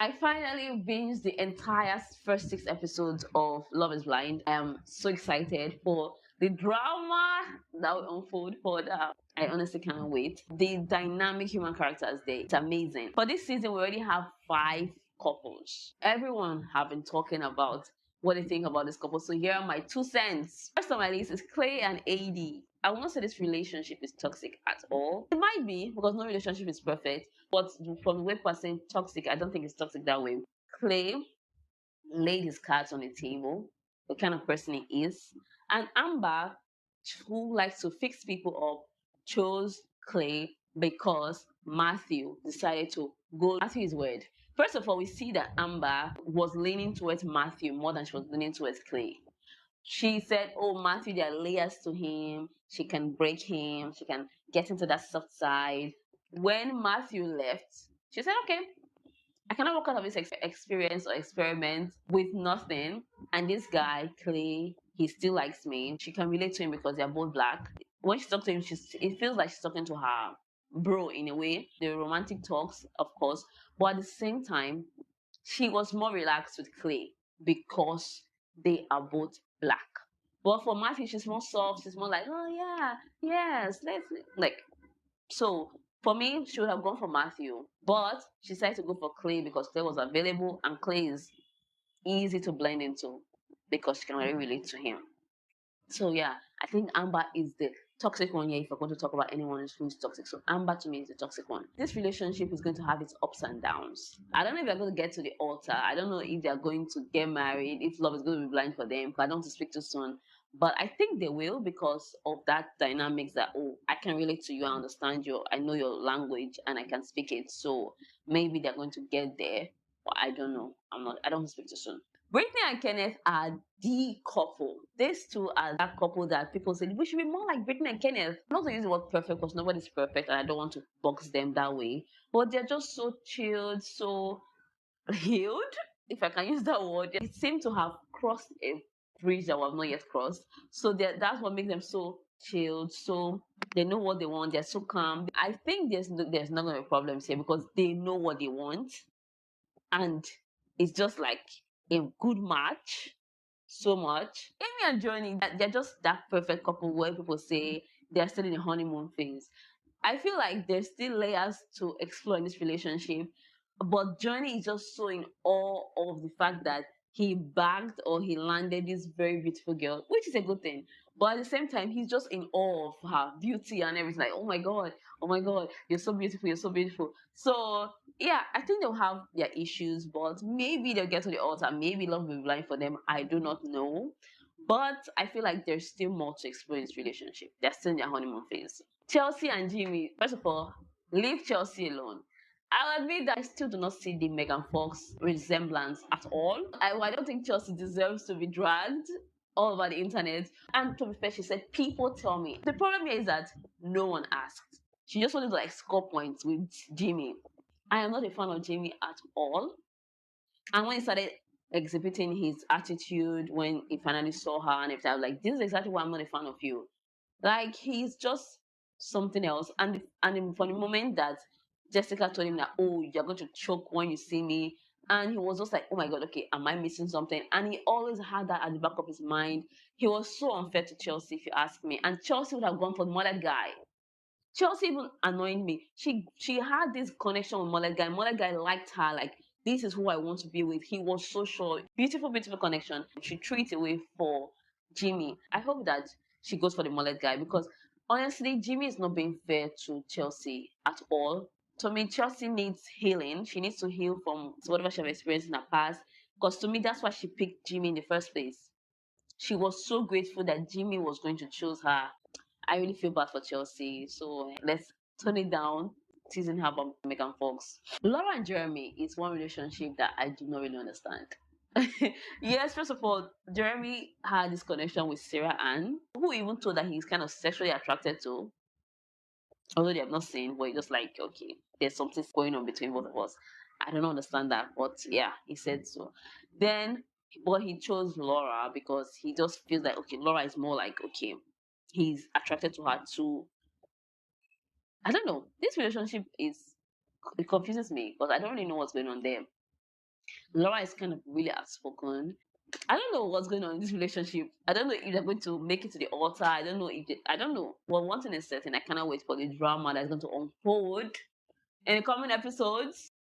I finally binged the entire first 6 episodes of Love is Blind. I'm so excited for the drama that will unfold for that. I honestly can't wait. The dynamic human characters there, it's amazing. For this season, we already have 5 couples. Everyone have been talking about what they think about this couple. So here are my 2 cents. First on my list is Clay and AD. I will not say this relationship is toxic at all. It might be because no relationship is perfect, but from the way people are saying toxic, I don't think it's toxic that way. Clay laid his cards on the table, the kind of person he is. And Amber, who likes to fix people up, chose Clay because Matthew decided to go Matthew's word. First of all, we see that Amber was leaning towards Matthew more than she was leaning towards Clay. She said, oh, Matthew, there are layers to him. She can break him. She can get into that soft side. When Matthew left, she said, okay, I cannot walk out of this experience or experiment with nothing. And this guy, Clay, he still likes me. She can relate to him because they're both black. When she talks to him, it feels like she's talking to her bro in a way. The romantic talks, of course. But at the same time, she was more relaxed with Clay because they are both black. But for Matthew, she's more soft. She's more like, oh yeah, yes, let's like. So for me, she would have gone for Matthew, but she decided to go for Clay because Clay was available and Clay is easy to blend into because she can really relate to him. So yeah, I think Amber is the toxic one here if we're going to talk about anyone who's toxic. So Amber to me is the toxic one. This relationship is going to have its ups and downs. I don't know if they're going to get to the altar. I don't know if they're going to get married, if love is going to be blind for them. I don't want to speak too soon. But I think they will because of that dynamics that, oh, I can relate to you, I understand you, I know your language and I can speak it. So maybe they're going to get there. But I don't know. I don't want to speak too soon. Brittany and Kenneth are the couple. These two are that couple that people say we should be more like Brittany and Kenneth. I'm not going to use the word perfect because nobody's perfect and I don't want to box them that way. But they're just so chilled, so healed, if I can use that word. They seem to have crossed a bridge that we have not yet crossed. So that's what makes them so chilled. So they know what they want. They're so calm. I think there's not going to be problems here because they know what they want and it's just like a good match so much. Amy and Johnny, they're just that perfect couple where people say they're still in the honeymoon phase. I feel like there's still layers to explore in this relationship, but Johnny is just so in awe of the fact that he bagged or he landed this very beautiful girl, which is a good thing. But at the same time, he's just in awe of her beauty and everything. Like, oh my God, you're so beautiful, you're so beautiful. So yeah, I think they'll have their issues, but maybe they'll get to the altar. Maybe love will be blind for them. I do not know. But I feel like there's still more to explore in this relationship. They're still in their honeymoon phase. Chelsea and Jimmy, first of all, leave Chelsea alone. I'll admit that I still do not see the Megan Fox resemblance at all. I don't think Chelsea deserves to be dragged all over the internet. And to be fair, she said, people tell me. The problem here is that no one asked. She just wanted to like score points with Jimmy. I am not a fan of Jimmy at all. And when he started exhibiting his attitude, when he finally saw her and everything, I was like, this is exactly why I'm not a fan of you. Like he's just something else. And from the moment that Jessica told him that, oh, you're going to choke when you see me, and he was just like, oh my god, okay, am I missing something? And he always had that at the back of his mind. He was so unfair to Chelsea, if you ask me. And Chelsea would have gone for the mullet guy. Chelsea even annoyed me. She had this connection with Mullet Guy. Mullet Guy liked her. Like, this is who I want to be with. He was so sure. Beautiful, beautiful connection. She threw it away for Jimmy. I hope that she goes for the Mullet Guy because honestly, Jimmy is not being fair to Chelsea at all. To me, Chelsea needs healing. She needs to heal from whatever she has experienced in her past. Because to me, that's why she picked Jimmy in the first place. She was so grateful that Jimmy was going to choose her. I really feel bad for Chelsea. So let's turn it down. Teasing her about Megan Fox. Laura and Jeremy is one relationship that I do not really understand. Yes, first of all, Jeremy had this connection with Sarah Ann, who even told that he's kind of sexually attracted to, although they have not seen, but he's just like, okay, there's something going on between both of us. I don't understand that, but yeah, he said so. Then, but he chose Laura because he just feels like, okay, Laura is more like, okay, he's attracted to her too. I don't know. This relationship it confuses me because I don't really know what's going on there. Laura is kind of really outspoken. I don't know what's going on in this relationship. I don't know if they're going to make it to the altar. I don't know if I don't know. Well, one thing is certain. I cannot wait for the drama that's going to unfold in the coming episodes.